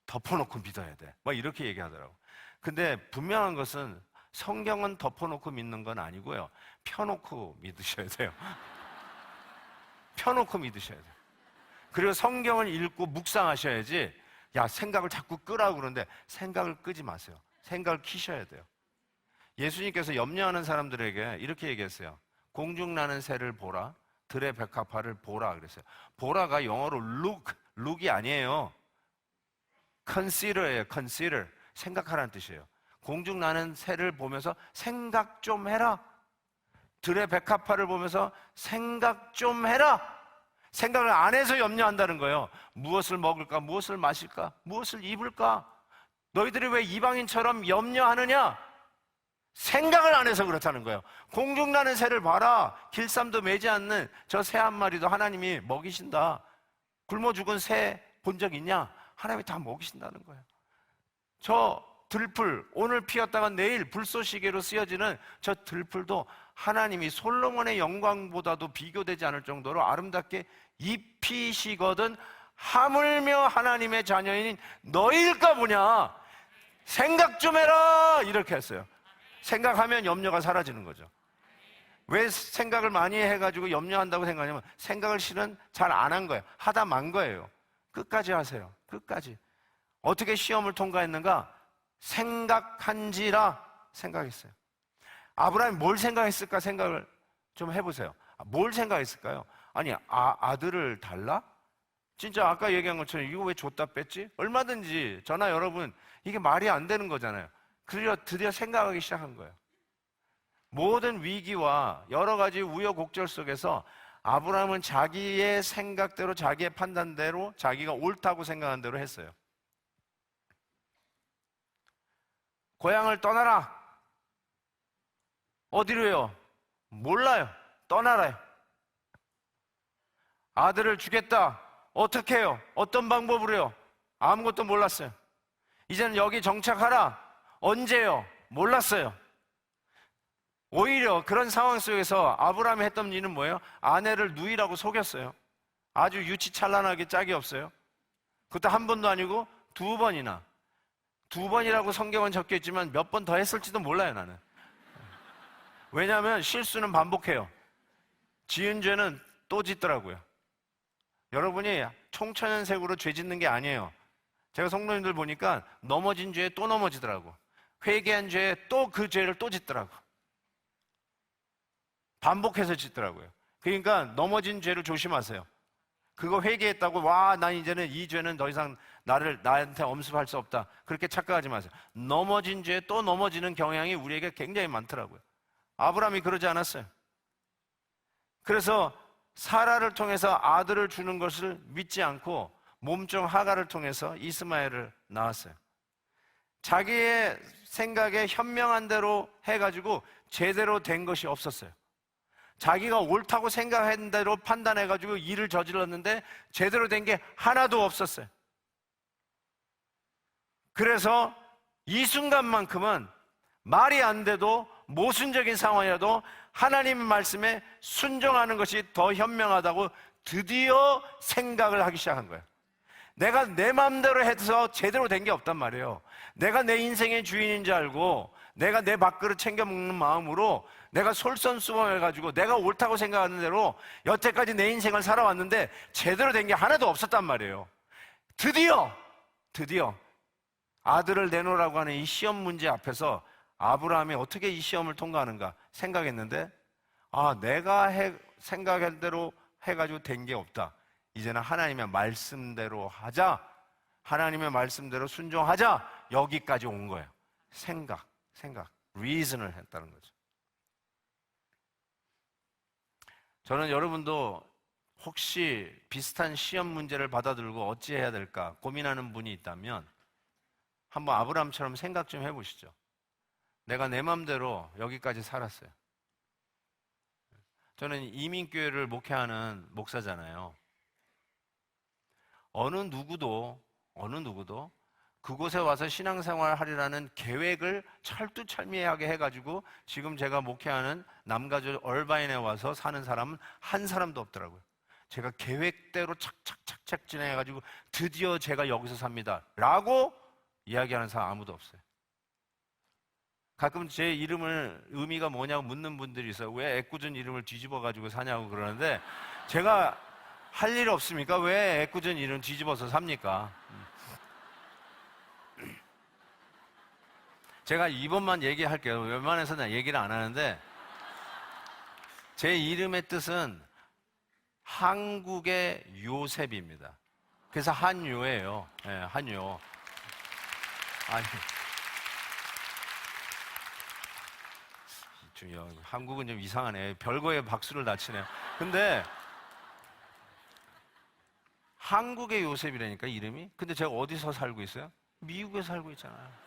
덮어놓고 믿어야 돼. 막 이렇게 얘기하더라고. 근데 분명한 것은 성경은 덮어놓고 믿는 건 아니고요, 펴놓고 믿으셔야 돼요. 펴놓고 믿으셔야 돼요. 그리고 성경을 읽고 묵상하셔야지, 야, 생각을 자꾸 끄라고 그러는데 생각을 끄지 마세요. 생각을 키셔야 돼요. 예수님께서 염려하는 사람들에게 이렇게 얘기했어요. 공중나는 새를 보라, 들의 백합화를 보라 그랬어요. 보라가 영어로 look이 아니에요. consider예요. consider, 생각하라는 뜻이에요. 공중나는 새를 보면서 생각 좀 해라. 들의 백합화를 보면서 생각 좀 해라. 생각을 안 해서 염려한다는 거예요. 무엇을 먹을까? 무엇을 마실까? 무엇을 입을까? 너희들이 왜 이방인처럼 염려하느냐? 생각을 안 해서 그렇다는 거예요. 공중나는 새를 봐라. 길쌈도 매지 않는 저 새 한 마리도 하나님이 먹이신다. 굶어 죽은 새 본 적 있냐? 하나님이 다 먹이신다는 거예요. 저 들풀, 오늘 피었다가 내일 불쏘시개로 쓰여지는 저 들풀도 하나님이 솔로몬의 영광보다도 비교되지 않을 정도로 아름답게 입히시거든 하물며 하나님의 자녀인 너희일까 보냐. 생각 좀 해라. 이렇게 했어요. 생각하면 염려가 사라지는 거죠. 왜 생각을 많이 해가지고 염려한다고 생각하냐면 생각을 실은 잘 안 한 거예요. 하다 만 거예요. 끝까지 하세요. 끝까지. 어떻게 시험을 통과했는가? 생각한지라 생각했어요. 아브라함이 뭘 생각했을까 생각을 좀 해보세요. 뭘 생각했을까요? 아니, 아들을 달라? 진짜 아까 얘기한 것처럼 이거 왜 줬다 뺐지? 얼마든지 저나 여러분 이게 말이 안 되는 거잖아요. 그래서 드디어 생각하기 시작한 거예요. 모든 위기와 여러 가지 우여곡절 속에서 아브라함은 자기의 생각대로, 자기의 판단대로, 자기가 옳다고 생각한 대로 했어요. 고향을 떠나라. 어디로요? 몰라요. 떠나라요. 아들을 주겠다. 어떻게 해요? 어떤 방법으로요? 아무것도 몰랐어요. 이제는 여기 정착하라. 언제요? 몰랐어요. 오히려 그런 상황 속에서 아브라함이 했던 일은 뭐예요? 아내를 누이라고 속였어요. 아주 유치찬란하게 짝이 없어요. 그것도 한 번도 아니고 두 번이나. 두 번이라고 성경은 적혀있지만 몇 번 더 했을지도 몰라요, 나는. 왜냐하면 실수는 반복해요. 지은 죄는 또 짓더라고요. 여러분이 총천연색으로 죄 짓는 게 아니에요. 제가 성도님들 보니까 넘어진 죄에 또 넘어지더라고. 회개한 죄에 또 그 죄를 또 짓더라고. 반복해서 짓더라고요. 그러니까 넘어진 죄를 조심하세요. 그거 회개했다고 와, 난 이제는 이 죄는 더 이상 나한테 엄습할 수 없다. 그렇게 착각하지 마세요. 넘어진 죄에 또 넘어지는 경향이 우리에게 굉장히 많더라고요. 아브라함이 그러지 않았어요. 그래서 사라를 통해서 아들을 주는 것을 믿지 않고 몸종 하가를 통해서 이스마엘을 낳았어요. 자기의 생각에 현명한 대로 해가지고 제대로 된 것이 없었어요. 자기가 옳다고 생각한 대로 판단해가지고 일을 저질렀는데 제대로 된 게 하나도 없었어요. 그래서 이 순간만큼은 말이 안 돼도 모순적인 상황이라도 하나님의 말씀에 순종하는 것이 더 현명하다고 드디어 생각을 하기 시작한 거예요. 내가 내 마음대로 해서 제대로 된 게 없단 말이에요. 내가 내 인생의 주인인 줄 알고 내가 내 밥그릇 챙겨 먹는 마음으로 내가 솔선수범해가지고 내가 옳다고 생각하는 대로 여태까지 내 인생을 살아왔는데 제대로 된 게 하나도 없었단 말이에요. 드디어 아들을 내놓으라고 하는 이 시험 문제 앞에서 아브라함이 어떻게 이 시험을 통과하는가 생각했는데, 내가 생각한 대로 해가지고 된 게 없다. 이제는 하나님의 말씀대로 하자. 하나님의 말씀대로 순종하자. 여기까지 온 거예요. 생각, reason을 했다는 거죠. 저는 여러분도 혹시 비슷한 시험 문제를 받아들고 어찌해야 될까 고민하는 분이 있다면 한번 아브라함처럼 생각 좀 해보시죠. 내가 내 마음대로 여기까지 살았어요. 저는 이민교회를 목회하는 목사잖아요. 어느 누구도 그곳에 와서 신앙생활 하리라는 계획을 철두철미하게 해가지고 지금 제가 목회하는 남가주 얼바인에 와서 사는 사람은 한 사람도 없더라고요. 제가 계획대로 착착착착 진행해가지고 드디어 제가 여기서 삽니다 라고 이야기하는 사람 아무도 없어요. 가끔 제 이름을 의미가 뭐냐고 묻는 분들이 있어요. 왜 애꿎은 이름을 뒤집어가지고 사냐고 그러는데 제가 할 일 없습니까? 왜 애꿎은 이름 뒤집어서 삽니까? 제가 이번만 얘기할게요. 웬만해서는 얘기를 안 하는데 제 이름의 뜻은 한국의 요셉입니다. 그래서 한요예요. 네, 한요. 한국은 좀 이상하네. 별거에 박수를 다 치네요. 근데 한국의 요셉이라니까 이름이? 근데 제가 어디서 살고 있어요? 미국에 살고 있잖아요.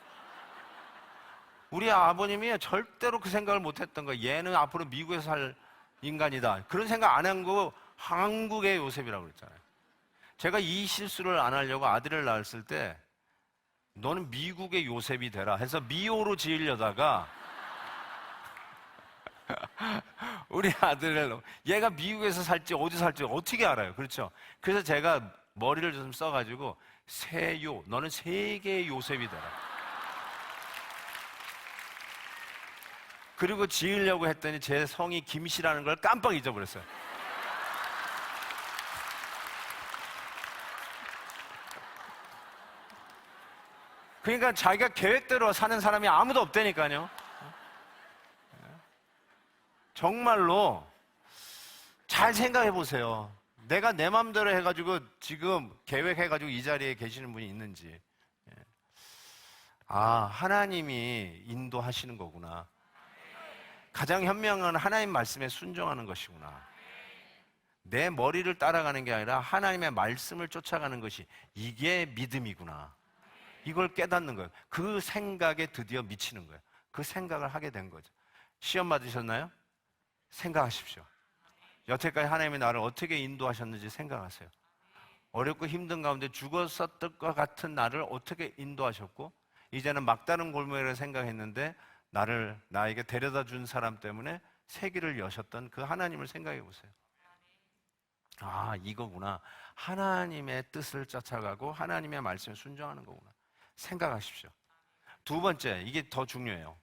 우리 아버님이 절대로 그 생각을 못했던 거예요. 얘는 앞으로 미국에서 살 인간이다. 그런 생각 안 한 거 한국의 요셉이라고 그랬잖아요. 제가 이 실수를 안 하려고 아들을 낳았을 때 너는 미국의 요셉이 되라 해서 미호로 지으려다가 우리 아들을 얘가 미국에서 살지 어디 살지 어떻게 알아요? 그렇죠? 그래서 제가 머리를 좀 써가지고 세요, 너는 세계의 요셉이 되라. 그리고 지으려고 했더니 제 성이 김씨라는 걸 깜빡 잊어버렸어요. 그러니까 자기가 계획대로 사는 사람이 아무도 없다니까요. 정말로 잘 생각해 보세요. 내가 내 맘대로 해가지고 지금 계획해가지고 이 자리에 계시는 분이 있는지. 하나님이 인도하시는 거구나. 가장 현명한 하나님 말씀에 순종하는 것이구나. 내 머리를 따라가는 게 아니라 하나님의 말씀을 쫓아가는 것이 이게 믿음이구나. 이걸 깨닫는 거예요. 그 생각에 드디어 미치는 거예요. 그 생각을 하게 된 거죠. 시험 받으셨나요? 생각하십시오. 여태까지 하나님이 나를 어떻게 인도하셨는지 생각하세요. 어렵고 힘든 가운데 죽었었던 것 같은 나를 어떻게 인도하셨고, 이제는 막다른 골목이라 생각했는데 나에게 데려다 준 사람 때문에 세기를 여셨던 그 하나님을 생각해 보세요. 아, 이거구나. 하나님의 뜻을 쫓아가고 하나님의 말씀에 순종하는 거구나. 생각하십시오. 두 번째, 이게 더 중요해요.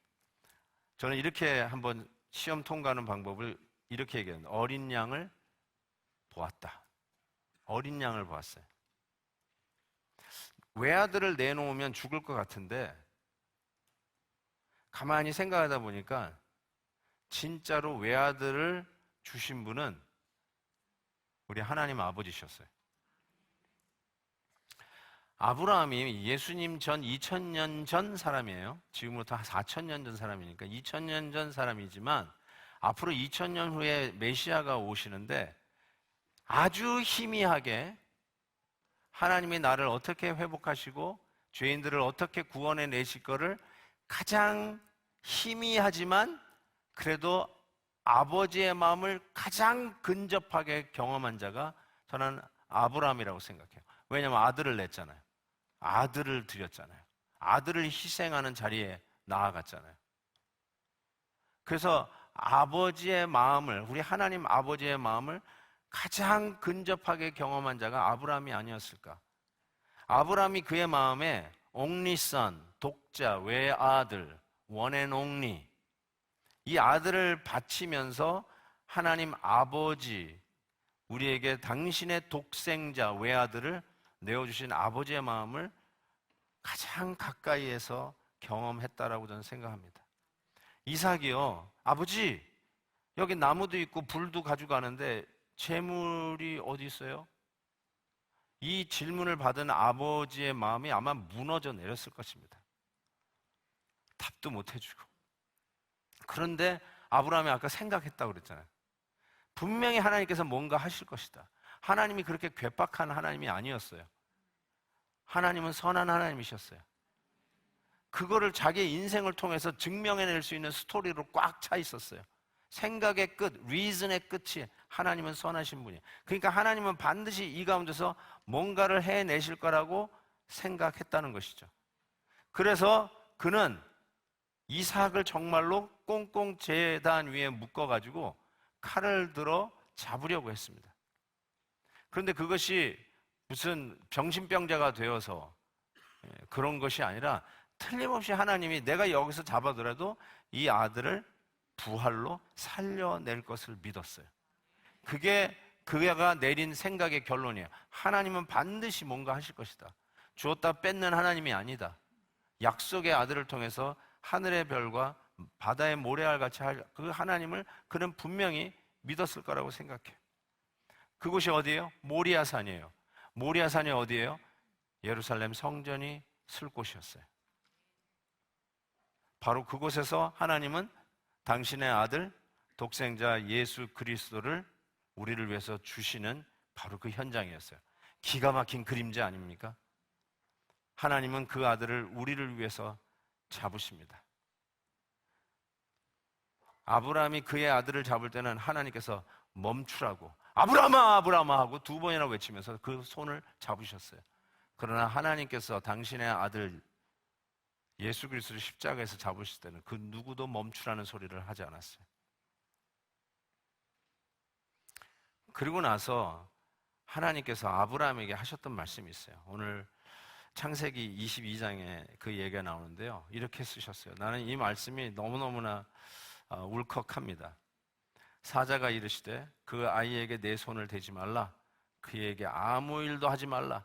저는 이렇게 한번 시험 통과하는 방법을 이렇게 얘기해요. 어린 양을 보았다. 어린 양을 보았어요. 외아들을 내놓으면 죽을 것 같은데 가만히 생각하다 보니까 진짜로 외아들을 주신 분은 우리 하나님 아버지셨어요. 아브라함이 예수님 전 2000년 전 사람이에요. 지금부터 4000년 전 사람이니까 2000년 전 사람이지만 앞으로 2000년 후에 메시아가 오시는데 아주 희미하게 하나님이 나를 어떻게 회복하시고 죄인들을 어떻게 구원해 내실 거를 가장 희미하지만 그래도 아버지의 마음을 가장 근접하게 경험한 자가 저는 아브라함이라고 생각해요. 왜냐하면 아들을 냈잖아요. 아들을 드렸잖아요. 아들을 희생하는 자리에 나아갔잖아요. 그래서 아버지의 마음을, 우리 하나님 아버지의 마음을 가장 근접하게 경험한 자가 아브라함이 아니었을까? 아브라함이 그의 마음에 only son, 독자, 외아들, one and only, 이 아들을 바치면서 하나님 아버지, 우리에게 당신의 독생자, 외아들을 내어주신 아버지의 마음을 가장 가까이에서 경험했다라고 저는 생각합니다. 이삭이요, 아버지, 여기 나무도 있고 불도 가져가는데 재물이 어디 있어요? 이 질문을 받은 아버지의 마음이 아마 무너져 내렸을 것입니다. 답도 못 해주고. 그런데 아브라함이 아까 생각했다고 그랬잖아요. 분명히 하나님께서 뭔가 하실 것이다. 하나님이 그렇게 괴팍한 하나님이 아니었어요. 하나님은 선한 하나님이셨어요. 그거를 자기의 인생을 통해서 증명해낼 수 있는 스토리로 꽉 차 있었어요. 생각의 끝, reason의 끝이 하나님은 선하신 분이에요. 그러니까 하나님은 반드시 이 가운데서 뭔가를 해내실 거라고 생각했다는 것이죠. 그래서 그는 이삭을 정말로 꽁꽁 제단 위에 묶어가지고 칼을 들어 잡으려고 했습니다. 그런데 그것이 무슨 병신병자가 되어서 그런 것이 아니라 틀림없이 하나님이 내가 여기서 잡아더라도 이 아들을 부활로 살려낼 것을 믿었어요. 그게 그가 내린 생각의 결론이에요. 하나님은 반드시 뭔가 하실 것이다. 주었다 뺏는 하나님이 아니다. 약속의 아들을 통해서 하늘의 별과 바다의 모래알같이 할 그 하나님을 그는 분명히 믿었을 거라고 생각해요. 그곳이 어디예요? 모리아산이에요. 모리아산이 어디예요? 예루살렘 성전이 쓸 곳이었어요. 바로 그곳에서 하나님은 당신의 아들 독생자 예수 그리스도를 우리를 위해서 주시는 바로 그 현장이었어요. 기가 막힌 그림자 아닙니까? 하나님은 그 아들을 우리를 위해서 잡으십니다. 아브라함이 그의 아들을 잡을 때는 하나님께서 멈추라고 아브라함아 아브라함아 하고 두 번이나 외치면서 그 손을 잡으셨어요. 그러나 하나님께서 당신의 아들 예수 그리스도를 십자가에서 잡으실 때는 그 누구도 멈추라는 소리를 하지 않았어요. 그리고 나서 하나님께서 아브라함에게 하셨던 말씀이 있어요. 오늘 창세기 22장에 그 얘기가 나오는데요. 이렇게 쓰셨어요. 나는 이 말씀이 너무너무나 울컥합니다. 사자가 이르시되 그 아이에게 내 손을 대지 말라. 그에게 아무 일도 하지 말라.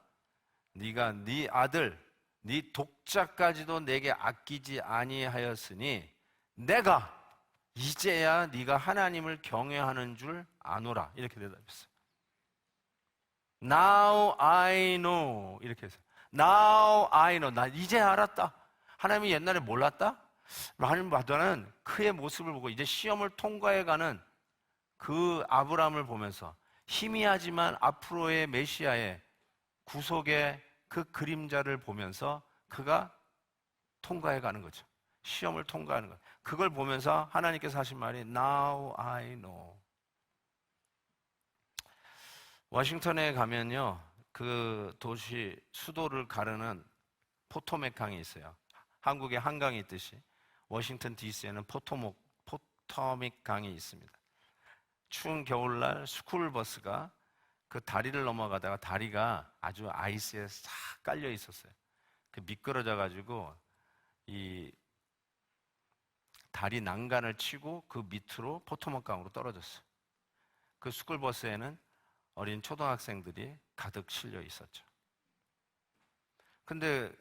네가 네 아들 네 독자까지도 내게 아끼지 아니하였으니 내가 이제야 네가 하나님을 경외하는 줄 아노라. 이렇게 대답했어요. Now I know. 이렇게 해서 Now I know. 나 이제 알았다. 하나님이 옛날에 몰랐다? 하나님 보다는 그의 모습을 보고 이제 시험을 통과해가는 그 아브라함을 보면서 희미하지만 앞으로의 메시아의 구속의 그 그림자를 보면서 그가 통과해 가는 거죠. 시험을 통과하는 것. 그걸 보면서 하나님께서 하신 말이 Now I know. 워싱턴에 가면요, 그 도시 수도를 가르는 포토맥 강이 있어요. 한국에 한강이 있듯이 워싱턴 DC에는 포토맥 강이 있습니다. 추운 겨울날 스쿨버스가 그 다리를 넘어가다가 다리가 아주 아이스에 싹 깔려 있었어요. 그 미끄러져 가지고 이 다리 난간을 치고 그 밑으로 포토맥 강으로 떨어졌어요. 그 스쿨버스에는 어린 초등학생들이 가득 실려 있었죠. 근데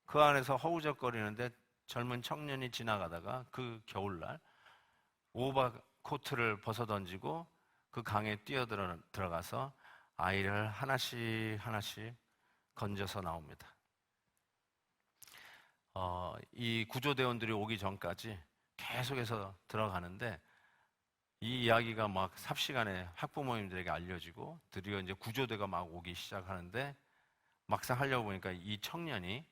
그 안에서 허우적거리는데 젊은 청년이 지나가다가 그 겨울날 오버코트를 벗어던지고 그 강에 뛰어들어가서 아이를 하나씩 건져서 나옵니다. 이 구조대원들이 오기 전까지 계속해서 들어가는데 이 이야기가 막 삽시간에 학부모님들에게 알려지고 드디어 이제 구조대가 막 오기 시작하는데 막상 하려고 보니까 이 청년이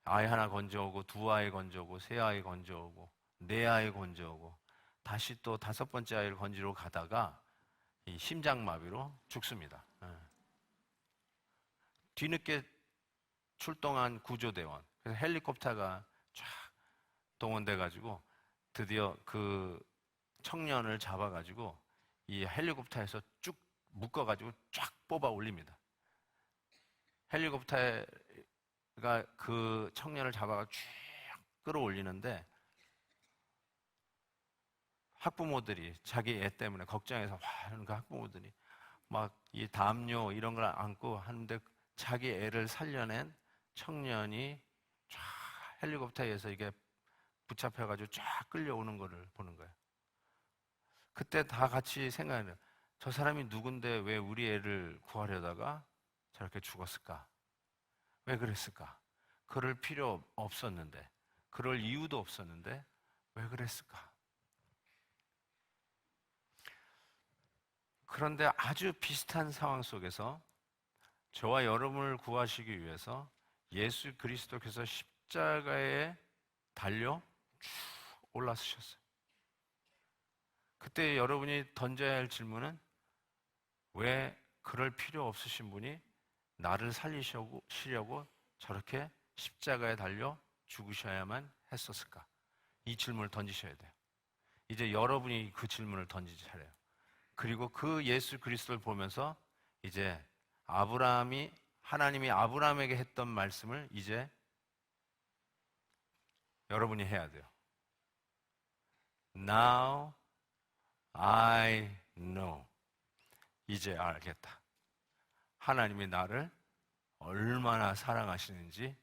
아이 하나 건져오고 두 아이 건져오고 세 아이 건져오고 네 아이 건져오고 다시 또 다섯 번째 아이를 건지러 가다가 이 심장마비로 죽습니다. 뒤늦게 출동한 구조대원, 그래서 헬리콥터가 쫙 동원돼가지고 드디어 그 청년을 잡아가지고 이 헬리콥터에서 쭉 묶어가지고 쫙 뽑아 올립니다. 헬리콥터가 그 청년을 잡아가 쭉 끌어올리는데 학부모들이 자기 애 때문에 걱정해서 와 하는 그 학부모들이 막 이 담요 이런 걸 안고 하는데 자기 애를 살려낸 청년이 쫙 헬리콥터에서 이게 붙잡혀가지고 쫙 끌려오는 거를 보는 거예요. 그때 다 같이 생각해요. 저 사람이 누군데 왜 우리 애를 구하려다가 저렇게 죽었을까? 왜 그랬을까? 그럴 필요 없었는데, 그럴 이유도 없었는데 왜 그랬을까? 그런데 아주 비슷한 상황 속에서 저와 여러분을 구하시기 위해서 예수 그리스도께서 십자가에 달려 쭉 올라서셨어요. 그때 여러분이 던져야 할 질문은 왜 그럴 필요 없으신 분이 나를 살리시려고 저렇게 십자가에 달려 죽으셔야만 했었을까? 이 질문을 던지셔야 돼요. 이제 여러분이 그 질문을 던질 차례예요. 그리고 그 예수 그리스도를 보면서 이제 하나님이 아브라함에게 했던 말씀을 이제 여러분이 해야 돼요. Now I know. 이제 알겠다. 하나님이 나를 얼마나 사랑하시는지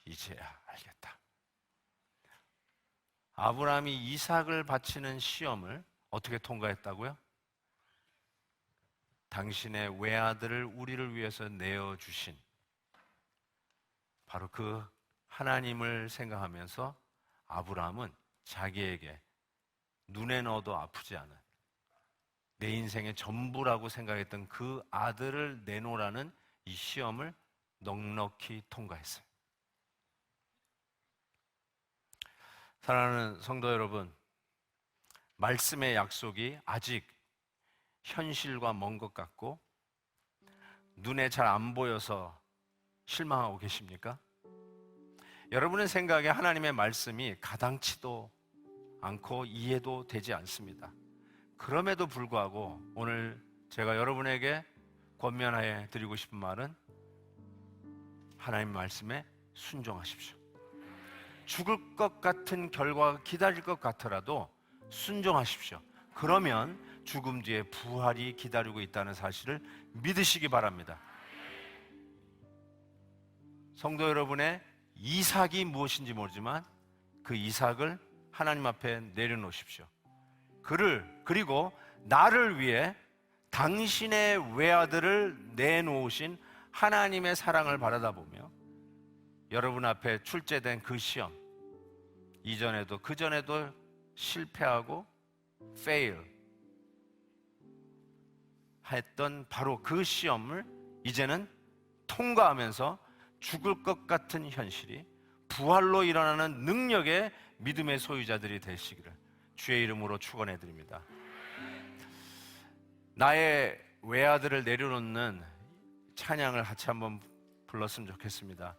이제야 알겠다. 아브라함이 이삭을 바치는 시험을 어떻게 통과했다고요? 당신의 외아들을 우리를 위해서 내어주신 바로 그 하나님을 생각하면서 아브라함은 자기에게 눈에 넣어도 아프지 않은 내 인생의 전부라고 생각했던 그 아들을 내놓으라는 이 시험을 넉넉히 통과했어요. 사랑하는 성도 여러분, 말씀의 약속이 아직 현실과 먼 것 같고 눈에 잘 안 보여서 실망하고 계십니까? 여러분의 생각에 하나님의 말씀이 가당치도 않고 이해도 되지 않습니다. 그럼에도 불구하고 오늘 제가 여러분에게 권면하여 드리고 싶은 말은 하나님 말씀에 순종하십시오. 죽을 것 같은 결과가 기다릴 것 같더라도 순종하십시오. 그러면 죽음 뒤에 부활이 기다리고 있다는 사실을 믿으시기 바랍니다. 성도 여러분의 이삭이 무엇인지 모르지만 그 이삭을 하나님 앞에 내려놓으십시오. 그리고 나를 위해 당신의 외아들을 내놓으신 하나님의 사랑을 바라다 보며 여러분 앞에 출제된 그 시험, 이전에도 그전에도 실패하고 fail 했던 바로 그 시험을 이제는 통과하면서 죽을 것 같은 현실이 부활로 일어나는 능력의 믿음의 소유자들이 되시기를 주의 이름으로 축원해 드립니다. 나의 외아들을 내려놓는 찬양을 같이 한번 불렀으면 좋겠습니다.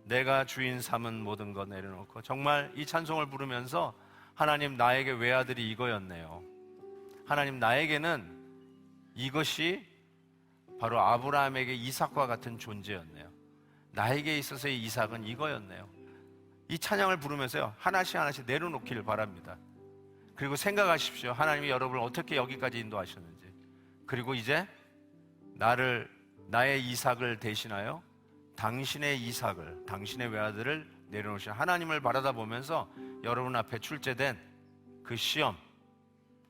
내가 주인 삼은 모든 것 내려놓고, 정말 이 찬송을 부르면서 하나님, 나에게 외아들이 이거였네요. 하나님, 나에게는 이것이 바로 아브라함에게 이삭과 같은 존재였네요. 나에게 있어서의 이삭은 이거였네요. 이 찬양을 부르면서요, 하나씩 하나씩 내려놓기를 바랍니다. 그리고 생각하십시오. 하나님이 여러분을 어떻게 여기까지 인도하셨는지. 그리고 이제 나의 이삭을 대신하여 당신의 이삭을, 당신의 외아들을 내려놓으신 하나님을 바라다 보면서 여러분 앞에 출제된 그 시험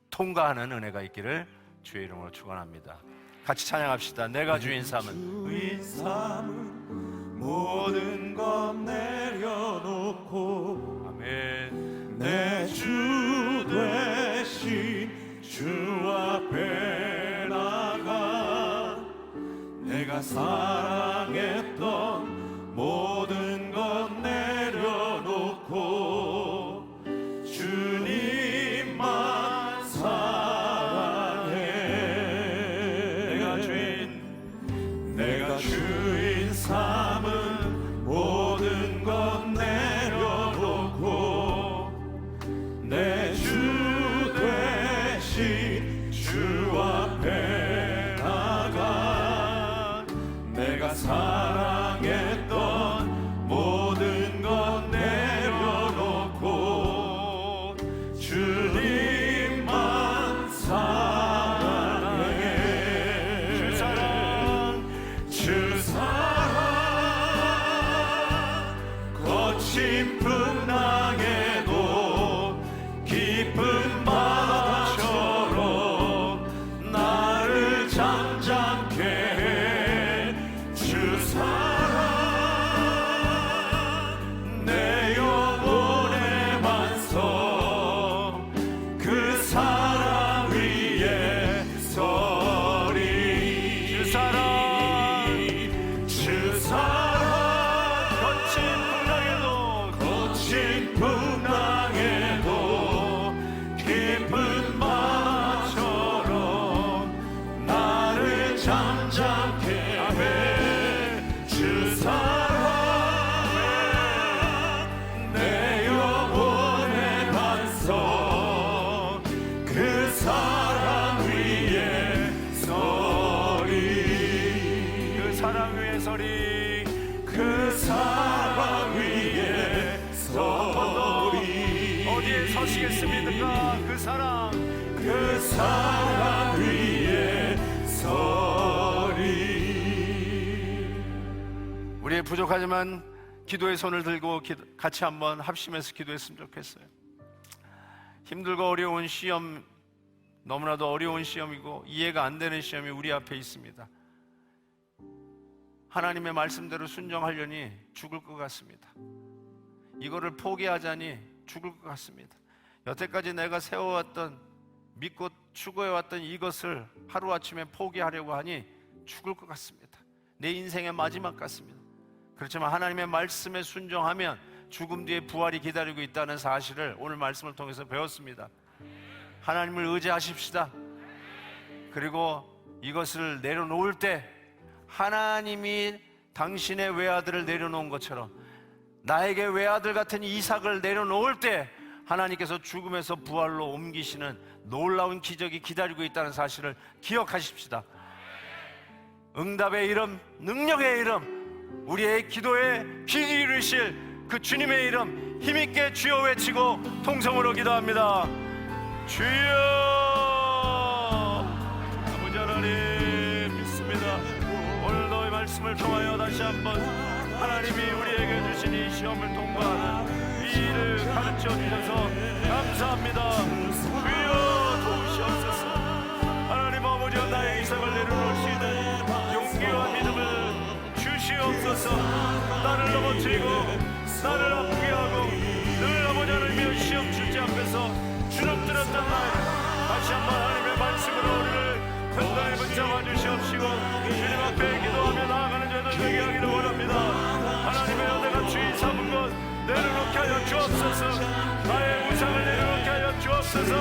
통과하는 은혜가 있기를 주의 이름으로 축원합니다. 같이 찬양합시다. 내가 주인 삼은 모든 것 내려놓고 아멘. 내 주 되신 주 앞에 나가 내가 사랑했던 모든 것 내려놓고 주님만 사랑해. 내가 주인 삼은 모든 것 내려놓고 내 주 되신 주 앞에 나가 내가 사랑했던 모든 것 내려놓고 주님만 사랑해. 주 사랑 거친 풍랑에도 깊은 바다처럼 나를 잠잠케 해. 주 사랑 내 영혼의 완성 그 사랑 위에 서리. 주 사랑 거친 풍랑에도 깊은 바다처럼 나를 잠잠케 해. 주 사랑 내 영혼의 반석 그 사랑 위에 서리. 그 사랑 위에 서리. 그 사랑 위에 서리. 어디에 서시겠습니까? 그 사랑 위에 서리. 우리의 부족하지만 기도의 손을 들고 같이 한번 합심해서 기도했으면 좋겠어요. 힘들고 어려운 시험, 너무나도 어려운 시험이고 이해가 안 되는 시험이 우리 앞에 있습니다. 하나님의 말씀대로 순종하려니 죽을 것 같습니다. 이거를 포기하자니 죽을 것 같습니다. 여태까지 내가 세워왔던, 믿고 추구해왔던 이것을 하루아침에 포기하려고 하니 죽을 것 같습니다. 내 인생의 마지막 같습니다. 그렇지만 하나님의 말씀에 순종하면 죽음 뒤에 부활이 기다리고 있다는 사실을 오늘 말씀을 통해서 배웠습니다. 하나님을 의지하십시다. 그리고 이것을 내려놓을 때 하나님이 당신의 외아들을 내려놓은 것처럼 나에게 외아들 같은 이삭을 내려놓을 때 하나님께서 죽음에서 부활로 옮기시는 놀라운 기적이 기다리고 있다는 사실을 기억하십시다. 응답의 이름, 능력의 이름, 우리의 기도에 귀 기울이실 그 주님의 이름 힘있게 주여 외치고 통성으로 기도합니다. 주여! 아버지 하나님 믿습니다. 오늘도 이 말씀을 통하여 다시 한번 하나님이 우리에게 주신 이 시험을 통과하는 이 일을 가르쳐 주셔서 감사합니다. 주여 도우시옵소서. 하나님 아버지여, 나의 이삭을 내려놓으시는 용기와 믿음을 주시옵소서. 나를 넘어뜨리고 나를 아프게 하고 늘 아버지 하나님의 시험 주제 앞에서 주눅들었던 날 다시 한번 하나님의 말씀으로 우리를 건강히 붙잡아 주시옵소서. 주옵소서. 나의 우상을 내려놓게 하여 주옵소서.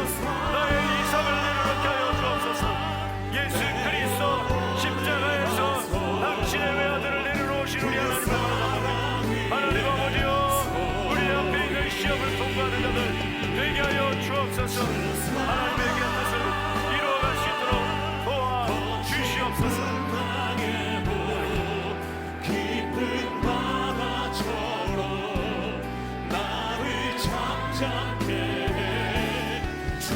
나의 이성을 내려놓게 하여 주옵소서. 예수 그리스도 십자가에서 당신의 외아들을 내려놓으신 우리 하나님 하나님 아버지여, 우리 앞에 있는 시험을 통과하는 자들 되게 하여 주옵소서. 하나님의 뜻을 이루어갈 수 있도록 도와 주시옵소서. 깊은 바다처럼 나를 잠잠케 해 주